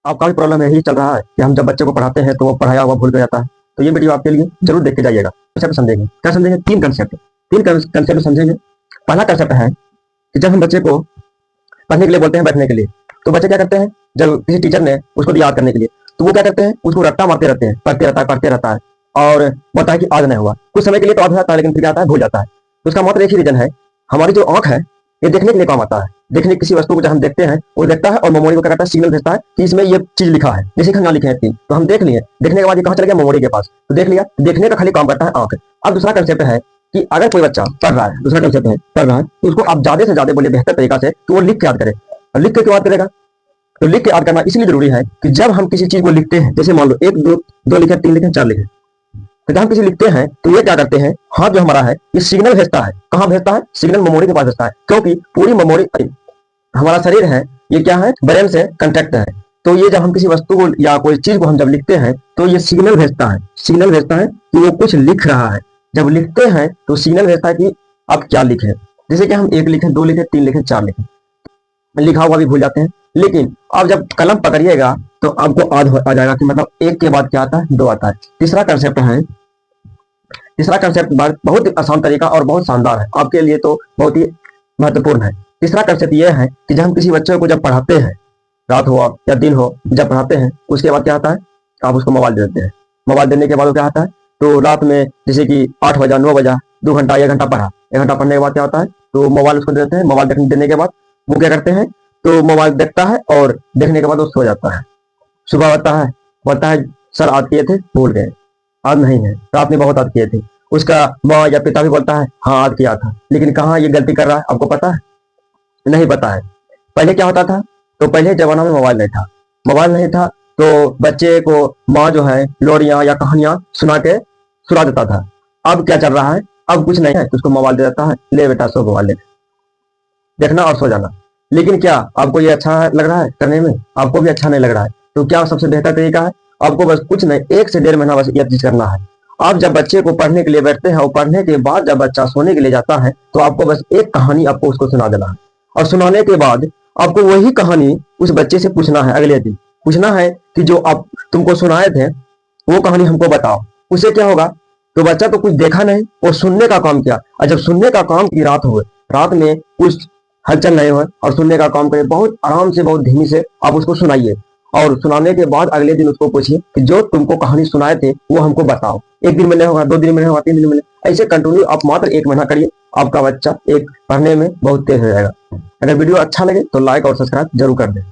आपका भी प्रॉब्लम यही चल रहा है कि हम जब बच्चे को पढ़ाते हैं तो वो पढ़ाया हुआ भूल कर जाता है, तो ये वीडियो आपके लिए जरूर देख के जाइएगा। कंसेप्ट समझेंगे, क्या समझेंगे? तीन कंसेप्ट समझेंगे। पहला कंसेप्ट है कि जब हम बच्चे को पढ़ने के लिए बोलते हैं, बैठने के लिए, तो बच्चे क्या करते हैं? जब किसी टीचर ने उसको याद करने के लिए, तो वो क्या करते हैं? उसको रट्टा मारते रहते हैं, पढ़ते रहता है और बोलता है कि आज नहीं हुआ। कुछ समय के लिए तो याद हो जाता है, लेकिन फिर क्या आता है? भूल जाता है। तो उसका मात्र एक ही रीजन है, हमारी जो आंख है ये देखने के लिए काम आता है। देखने किसी वस्तु को जब हम देखते हैं, वो देखता है और मेमोरी को क्या करता है? सिग्नल भेजता है कि इसमें ये चीज लिखा है। जैसे कि हम यहाँ लिखे हैं 3, तो हम देख लिए, देखने के बाद ये कहाँ चला गया? मेमोरी के पास। तो देख लिया, देखने का खाली काम करता है आंख। अब दूसरा कंसेप्ट है कि अगर कोई बच्चा पढ़ रहा है, दूसरा कंसेप्ट है पढ़ रहा है, तो उसको आप ज्यादा से ज्यादा बोलिए बेहतर तरीका से कि वो लिख के याद करे। और लिख के क्यों याद करेगा? तो लिख के याद करना इसलिए जरूरी है कि जब हम किसी चीज को लिखते हैं, जैसे मान लो 1 2 लिखे, 3 लिखे, 4 लिखे, तो जब हम किसी लिखते हैं तो ये क्या करते हैं? हाथ जो हमारा है ये सिग्नल भेजता है। कहाँ भेजता है? सिग्नल मेमोरी के पास भेजता है, क्योंकि पूरी मेमोरी, हमारा शरीर है ये क्या है? ब्रेन से कंटेक्ट है। तो ये जब हम किसी वस्तु को या कोई चीज को हम जब लिखते हैं तो ये सिग्नल भेजता है कि वो कुछ लिख रहा है। जब लिखते हैं तो सिग्नल भेजता है कि आप क्या लिखे। जैसे कि हम 1 लिखे, 2 लिखे, 3 लिखे, 4 लिखे, लिखा हुआ भी भूल जाते हैं। लेकिन अब जब कलम पकड़िएगा तो आपको आ जाएगा कि मतलब 1 के बाद क्या आता है? 2 आता है। तीसरा कंसेप्ट बहुत ही आसान तरीका और बहुत शानदार है, आपके लिए तो बहुत ही महत्वपूर्ण है। तीसरा कंसेप्ट यह है कि जब हम किसी बच्चे को जब पढ़ाते हैं, रात हो या दिन हो, जब पढ़ाते हैं उसके बाद क्या आता है? आप उसको मोबाइल दे देते हैं। मोबाइल देने के बाद वो क्या आता है? तो रात में जैसे कि 8 बजा, 9 बजा, 2 घंटा, 1 घंटा पढ़ा, 1 घंटा पढ़ने के बाद क्या होता है? तो मोबाइल उसको देते हैं। मोबाइल देने के बाद वो क्या करते हैं? तो मोबाइल देखता है और देखने के बाद वो सो जाता है। सुबह बोलता है सर आज किए थे, भूल गए। आज नहीं है, रात में बहुत याद किए थे। उसका माँ या पिता भी बोलता है हाँ आज किया था, लेकिन कहाँ ये गलती कर रहा है? आपको पता है? नहीं पता है। पहले क्या होता था? तो पहले जमाना में मोबाइल नहीं था, तो बच्चे को माँ जो है लोरियां या कहानियां सुना देता था। अब क्या चल रहा है? अब कुछ नहीं है तो उसको मोबाइल दे देता है, ले बेटा सो, मोबाइल ले, देखना और सो जाना। लेकिन क्या आपको ये अच्छा लग रहा है करने में? आपको भी अच्छा नहीं लग रहा है। तो क्या सबसे बेहतर तरीका है? आपको बस कुछ नहीं, 1 से 1.5 महीना बस ये चीज करना है। आप जब बच्चे को पढ़ने के लिए बैठते हैं और पढ़ने के बाद जब बच्चा सोने के लिए जाता है, तो आपको बस एक कहानी आपको उसको सुना देना है। और सुनाने के बाद आपको वही कहानी उस बच्चे से पूछना है, अगले दिन पूछना है कि जो आप तुमको सुनाए थे वो कहानी हमको बताओ। उससे क्या होगा? तो बच्चा तो कुछ देखा नहीं, वो सुनने का काम किया। और जब सुनने का काम की रात हो, रात में कुछ हलचल नहीं हो और सुनने का काम करे, बहुत आराम से, बहुत धीमी से आप उसको सुनाइए। और सुनाने के बाद अगले दिन उसको पूछिए कि जो तुमको कहानी सुनाए थे वो हमको बताओ। 1 दिन में नहीं होगा, 2 दिन में नहीं होगा, 3 दिन में नहीं, ऐसे कंटिन्यू आप मात्र 1 महीना करिए, आपका बच्चा एक पढ़ने में बहुत तेज हो जाएगा। अगर वीडियो अच्छा लगे तो लाइक और सब्सक्राइब जरूर कर दें।